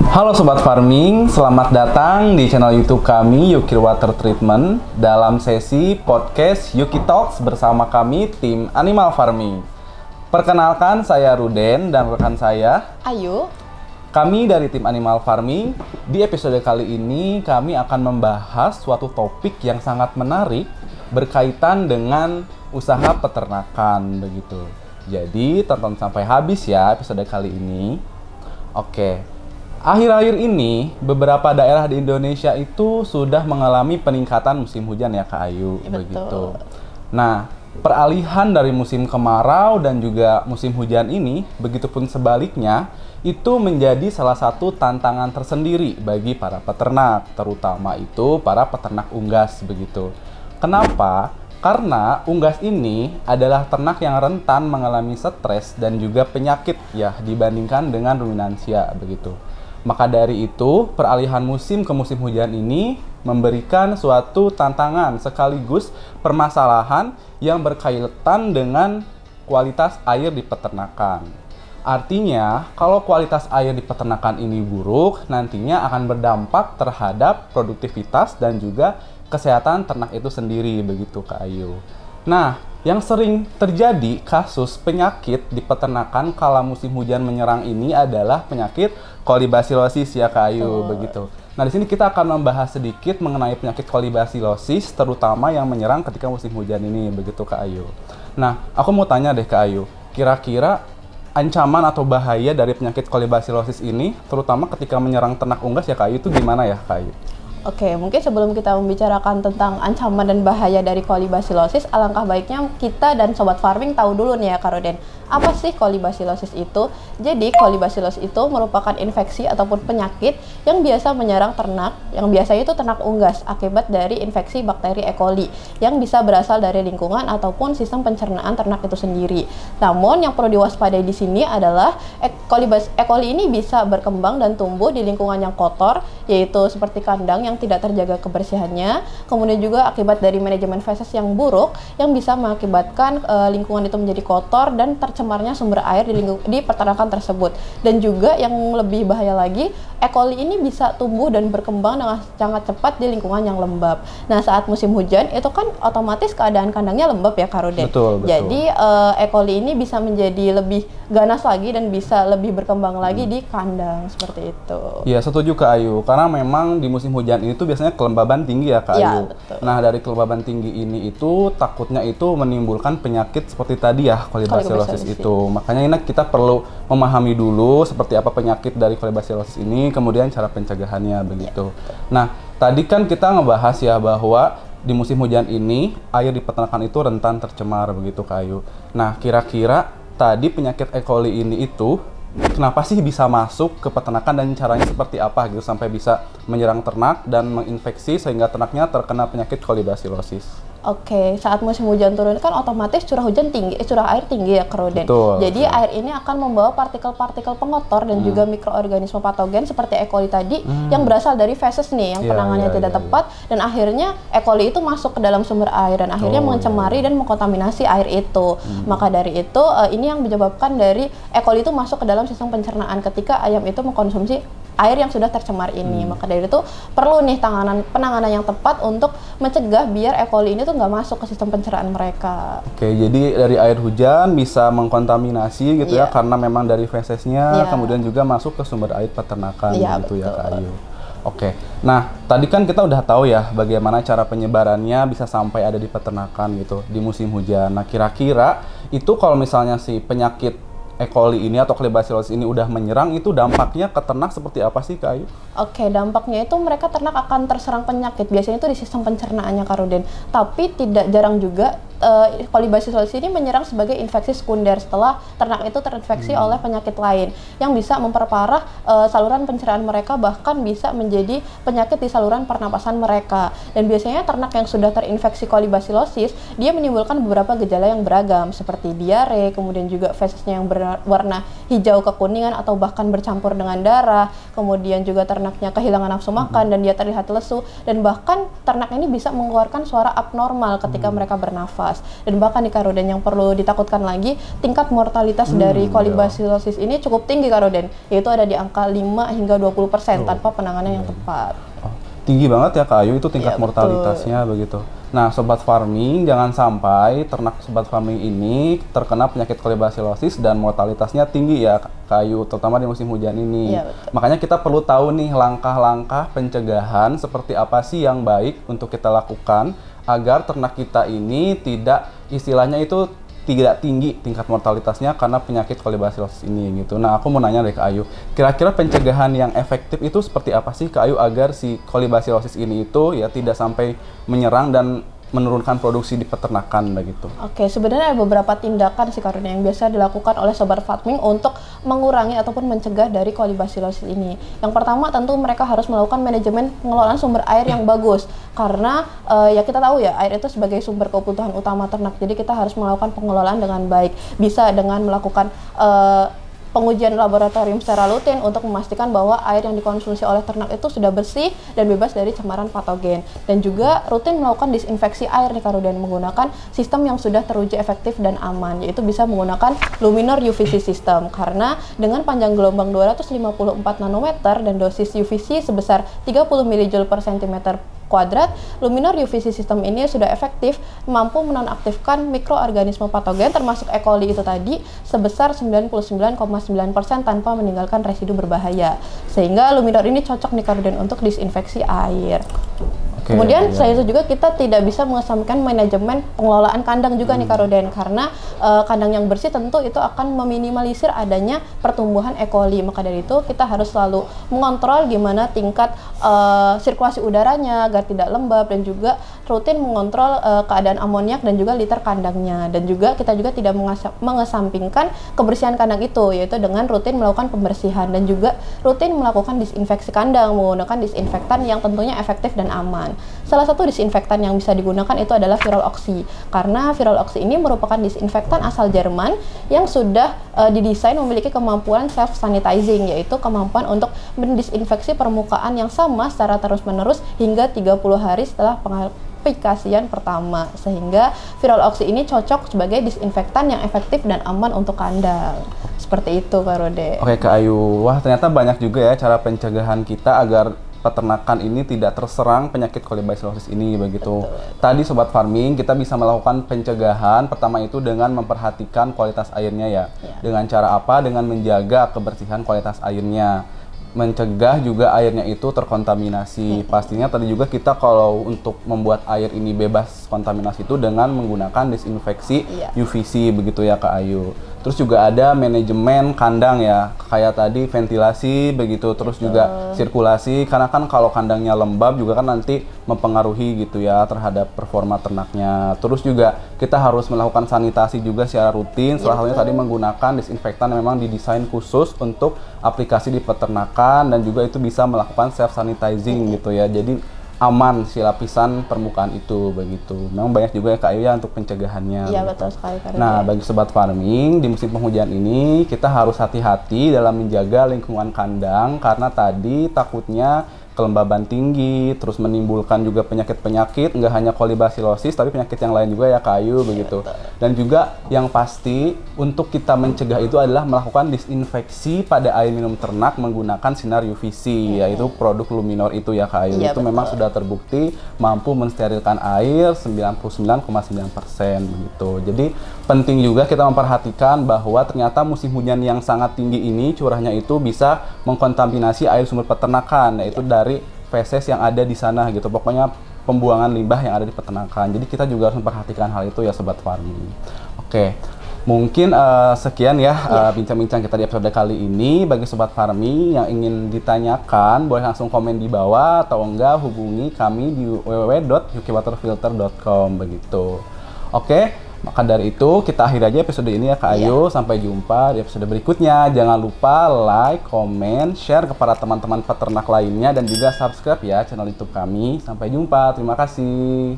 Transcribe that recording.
Halo Sobat Farming, selamat datang di channel YouTube kami Yuki Water Treatment dalam sesi podcast Yuki Talks bersama kami tim Animal Farming. Perkenalkan, saya Ruden dan rekan saya Ayu. Kami dari tim Animal Farming. Di episode kali ini kami akan membahas suatu topik yang sangat menarik berkaitan dengan usaha peternakan begitu. Jadi tonton sampai habis ya episode kali ini. Oke. Akhir-akhir ini, beberapa daerah di Indonesia itu sudah mengalami peningkatan musim hujan ya Kak Ayu, Betul. begitu. Nah, peralihan dari musim kemarau dan juga musim hujan ini, begitupun sebaliknya, itu menjadi salah satu tantangan tersendiri bagi para peternak, terutama itu para peternak unggas begitu. Kenapa? Karena unggas ini adalah ternak yang rentan mengalami stres dan juga penyakit ya dibandingkan dengan ruminansia begitu. Maka dari itu, peralihan musim ke musim hujan ini memberikan suatu tantangan sekaligus permasalahan yang berkaitan dengan kualitas air di peternakan. Artinya, kalau kualitas air di peternakan ini buruk, nantinya akan berdampak terhadap produktivitas dan juga kesehatan ternak itu sendiri, begitu Kak Ayu. Nah, yang sering terjadi kasus penyakit di peternakan kala musim hujan menyerang ini adalah penyakit kolibasilosis ya Kak Ayu, begitu. Nah, di sini kita akan membahas sedikit mengenai penyakit kolibasilosis, terutama yang menyerang ketika musim hujan ini, begitu Kak Ayu. Nah, aku mau tanya deh Kak Ayu, kira-kira ancaman atau bahaya dari penyakit kolibasilosis ini, terutama ketika menyerang ternak unggas ya Kak Ayu, itu gimana ya Kak Ayu? Oke, mungkin sebelum kita membicarakan tentang ancaman dan bahaya dari kolibasilosis, alangkah baiknya kita dan Sobat Farming tahu dulu nih ya Kak Roden, apa sih kolibasilosis itu? Jadi kolibasilosis itu merupakan infeksi ataupun penyakit yang biasa menyerang ternak, yang biasanya itu ternak unggas akibat dari infeksi bakteri E. coli yang bisa berasal dari lingkungan ataupun sistem pencernaan ternak itu sendiri. Namun yang perlu diwaspadai di sini adalah E. coli ini bisa berkembang dan tumbuh di lingkungan yang kotor, yaitu seperti kandang yang tidak terjaga kebersihannya, kemudian juga akibat dari manajemen feses yang buruk yang bisa mengakibatkan lingkungan itu menjadi kotor dan tercemarnya sumber air di peternakan tersebut. Dan juga yang lebih bahaya lagi, E. coli ini bisa tumbuh dan berkembang dengan sangat cepat di lingkungan yang lembab. Nah, saat musim hujan itu kan otomatis keadaan kandangnya lembab ya Kak Ruden. Betul. Jadi E. coli ini bisa menjadi lebih ganas lagi dan bisa lebih berkembang lagi di kandang seperti itu. Iya, setuju Kak Ayu, karena memang di musim hujan ini tuh biasanya kelembaban tinggi ya Kak Ayu. Ya, betul. Nah, dari kelembaban tinggi ini itu takutnya itu menimbulkan penyakit seperti tadi ya, kolibasilosis itu. Makanya ini kita perlu memahami dulu seperti apa penyakit dari kolibasilosis ini, kemudian cara pencegahannya begitu. Nah, tadi kan kita ngebahas ya bahwa di musim hujan ini air di peternakan itu rentan tercemar begitu Kak Ayu. Nah, kira-kira tadi penyakit E. coli ini itu kenapa sih bisa masuk ke peternakan dan caranya seperti apa gitu sampai bisa menyerang ternak dan menginfeksi sehingga ternaknya terkena penyakit kolibasilosis? Oke, saat musim hujan turun kan otomatis curah air tinggi ya Kak Roden. Jadi air ini akan membawa partikel-partikel pengotor dan juga mikroorganisme patogen seperti E. coli tadi yang berasal dari feses nih yang penanganannya tidak tepat dan akhirnya E. coli itu masuk ke dalam sumber air dan akhirnya mencemari dan mengkontaminasi air itu. Maka dari itu ini yang menyebabkan dari E. coli itu masuk ke dalam sistem pencernaan ketika ayam itu mengkonsumsi air yang sudah tercemar ini. Maka dari itu perlu nih penanganan yang tepat untuk mencegah biar E. coli ini tuh nggak masuk ke sistem pencernaan mereka. Oke, jadi dari air hujan bisa mengkontaminasi gitu ya karena memang dari fesesnya kemudian juga masuk ke sumber air peternakan gitu ya Kak Ayu. Oke, nah tadi kan kita udah tahu ya bagaimana cara penyebarannya bisa sampai ada di peternakan gitu di musim hujan. Nah, kira-kira itu kalau misalnya si penyakit E. coli ini atau kolibasilosis ini udah menyerang, itu dampaknya ke ternak seperti apa sih Kak Ayu? Oke, dampaknya itu mereka ternak akan terserang penyakit. Biasanya itu di sistem pencernaannya Kak Ruden. Tapi tidak jarang juga kolibasilosis ini menyerang sebagai infeksi sekunder setelah ternak itu terinfeksi oleh penyakit lain yang bisa memperparah saluran pencernaan mereka, bahkan bisa menjadi penyakit di saluran pernapasan mereka. Dan biasanya ternak yang sudah terinfeksi kolibasilosis dia menimbulkan beberapa gejala yang beragam seperti diare, kemudian juga fesesnya yang berwarna hijau kekuningan atau bahkan bercampur dengan darah, kemudian juga ternaknya kehilangan nafsu makan dan dia terlihat lesu, dan bahkan ternak ini bisa mengeluarkan suara abnormal ketika mereka bernafas. Dan bahkan nih Kak Ruden, yang perlu ditakutkan lagi, tingkat mortalitas dari kolibasilosis ini cukup tinggi Kak Ruden, yaitu ada di angka 5 hingga 20% tanpa penanganan yang tepat. Tinggi banget ya Kak Ayu itu tingkat Iya, mortalitasnya begitu. Nah, sobat farming, jangan sampai ternak sobat farming ini terkena penyakit kolibasilosis dan mortalitasnya tinggi ya Kak Ayu, terutama di musim hujan ini. Iya, betul. Makanya kita perlu tahu nih langkah-langkah pencegahan seperti apa sih yang baik untuk kita lakukan agar ternak kita ini tidak, istilahnya itu tidak tinggi tingkat mortalitasnya karena penyakit kolibasilosis ini gitu. Nah, aku mau nanya deh Kak Ayu, kira-kira pencegahan yang efektif itu seperti apa sih Kak Ayu agar si kolibasilosis ini itu ya tidak sampai menyerang dan menurunkan produksi di peternakan begitu? Oke, sebenarnya ada beberapa tindakan sih Karun yang biasa dilakukan oleh sobat farming untuk mengurangi ataupun mencegah dari kolibasilosis ini. Yang pertama tentu mereka harus melakukan manajemen pengelolaan sumber air yang bagus, karena ya kita tahu ya, air itu sebagai sumber kebutuhan utama ternak. Jadi kita harus melakukan pengelolaan dengan baik, bisa dengan melakukan pengujian laboratorium secara rutin untuk memastikan bahwa air yang dikonsumsi oleh ternak itu sudah bersih dan bebas dari cemaran patogen, dan juga rutin melakukan disinfeksi air nih Kak Ruden menggunakan sistem yang sudah teruji efektif dan aman, yaitu bisa menggunakan Luminor UVC system, karena dengan panjang gelombang 254 nanometer dan dosis UVC sebesar 30 mJ per cm kuadrat, Luminor UVC system ini sudah efektif mampu menonaktifkan mikroorganisme patogen termasuk E. coli itu tadi sebesar 99,9% tanpa meninggalkan residu berbahaya. Sehingga Luminor ini cocok nih Kak Ruden untuk disinfeksi air. Kemudian selain itu juga kita tidak bisa mengesampingkan manajemen pengelolaan kandang juga nih Kak Ruden, karena kandang yang bersih tentu itu akan meminimalisir adanya pertumbuhan E. coli. Maka dari itu kita harus selalu mengontrol gimana tingkat sirkulasi udaranya agar tidak lembab, dan juga rutin mengontrol keadaan amoniak dan juga liter kandangnya. Dan juga kita juga tidak mengesampingkan kebersihan kandang itu, yaitu dengan rutin melakukan pembersihan dan juga rutin melakukan disinfeksi kandang menggunakan disinfektan yang tentunya efektif dan aman. Salah satu disinfektan yang bisa digunakan itu adalah Viral Oxy, karena Viral Oxy ini merupakan disinfektan asal Jerman yang sudah didesain memiliki kemampuan self sanitizing, yaitu kemampuan untuk mendisinfeksi permukaan yang sama secara terus-menerus hingga 30 hari setelah pengaplikasian pertama, sehingga Viral Oxy ini cocok sebagai disinfektan yang efektif dan aman untuk kandang. Seperti itu Kak Rode. Oke Kak Ayu, wah ternyata banyak juga ya cara pencegahan kita agar peternakan ini tidak terserang penyakit kolibasilosis ini begitu. Betul. Tadi sobat farming kita bisa melakukan pencegahan pertama itu dengan memperhatikan kualitas airnya ya. Dengan cara apa? Dengan menjaga kebersihan kualitas airnya. Mencegah juga airnya itu terkontaminasi. Pastinya tadi juga kita kalau untuk membuat air ini bebas kontaminasi itu dengan menggunakan disinfeksi UVC begitu ya Kak Ayu. Terus juga ada manajemen kandang ya, kayak tadi ventilasi begitu, terus juga sirkulasi, karena kan kalau kandangnya lembab juga kan nanti mempengaruhi gitu ya terhadap performa ternaknya. Terus juga kita harus melakukan sanitasi juga secara rutin, salah satunya tadi menggunakan disinfektan yang memang didesain khusus untuk aplikasi di peternakan, dan juga itu bisa melakukan self sanitizing gitu ya. Jadi aman si lapisan permukaan itu begitu. Memang banyak juga ya Kak Ayu ya untuk pencegahannya. Iya betul sekali Kak. Nah, bagi sobat farming di musim penghujan ini kita harus hati-hati dalam menjaga lingkungan kandang, karena tadi takutnya kelembaban tinggi, terus menimbulkan juga penyakit-penyakit, nggak hanya kolibasilosis, tapi penyakit yang lain juga ya Kak Ayu begitu. Dan juga yang pasti untuk kita mencegah itu adalah melakukan disinfeksi pada air minum ternak menggunakan sinar UVC, yaitu produk Luminor itu ya Kak Ayu. Itu memang sudah terbukti mampu mensterilkan air 99,9% begitu. Jadi penting juga kita memperhatikan bahwa ternyata musim hujan yang sangat tinggi ini curahnya itu bisa mengkontaminasi air sumber peternakan, yaitu dari feses yang ada di sana gitu. Pokoknya pembuangan limbah yang ada di peternakan. Jadi kita juga harus memperhatikan hal itu ya sobat farming. Oke. Mungkin sekian ya bincang-bincang kita di episode kali ini. Bagi sobat farming yang ingin ditanyakan boleh langsung komen di bawah, atau enggak hubungi kami di www.yukiwaterfilter.com begitu. Oke. Maka dari itu kita akhiri aja episode ini ya Kak Ayu. Sampai jumpa di episode berikutnya. Jangan lupa like, komen, share kepada teman-teman peternak lainnya, dan juga subscribe ya channel YouTube kami. Sampai jumpa. Terima kasih.